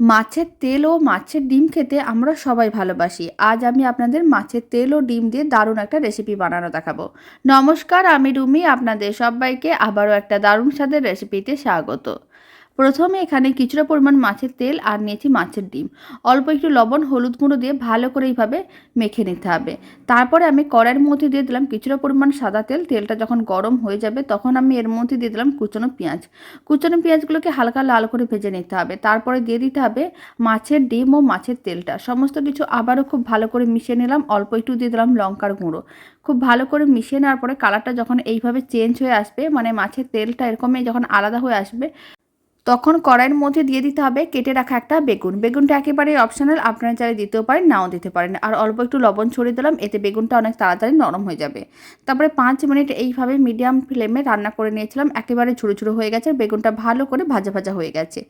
মাছের তেল ও মাছের ডিম খেতে আমরা সবাই ভালোবাসি। আজ আমি আপনাদের মাছের তেল ও ডিম দিয়ে দারুণ একটা রেসিপি বানানো দেখাবো। নমস্কার, আমি রুমি। আপনাদের সবাইকে আবারও একটা দারুণ স্বাদের রেসিপিতে স্বাগত। প্রথমে এখানে কিছুটা পরিমাণ মাছের তেল আর নিয়েছি মাছের ডিম। অল্প একটু লবণ, হলুদ গুঁড়ো দিয়ে ভালো করে এইভাবে মেখে নিতে হবে। তারপরে আমি কড়াইয়ের মধ্যে দিয়ে দিলাম কিছুটা পরিমাণ সাদা তেল। তেলটা যখন গরম হয়ে যাবে তখন আমি এর মধ্যে দিয়ে দিলাম কুচনো পেঁয়াজ। কুচনো পেঁয়াজগুলোকে হালকা লাল করে ভেজে নিতে হবে। তারপরে দিয়ে দিতে হবে মাছের ডিম ও মাছের তেলটা। সমস্ত কিছু আবারও খুব ভালো করে মিশিয়ে নিলাম। অল্প একটু দিয়ে দিলাম লঙ্কার গুঁড়ো। খুব ভালো করে মিশিয়ে নেওয়ার পরে কালারটা যখন এইভাবে চেঞ্জ হয়ে আসবে, মানে মাছের তেলটা এরকমই যখন আলাদা হয়ে আসবে, তখন কড়াইয়ের মধ্যে দিয়ে দিতে হবে কেটে রাখা একটা বেগুন। বেগুনটা একেবারেই অপশনাল, আপনারা চাইলে দিতেও পারেন, নাও দিতে পারেন। আর অল্প একটু লবণ ছড়িয়ে দিলাম, এতে বেগুনটা অনেক তাড়াতাড়ি নরম হয়ে যাবে। তারপরে 5 মিনিট এইভাবে মিডিয়াম ফ্লেমে রান্না করে নিয়েছিলাম। একেবারে ঝুরো ঝুরো হয়ে গেছে, বেগুনটা ভালো করে ভাজা ভাজা হয়ে গেছে।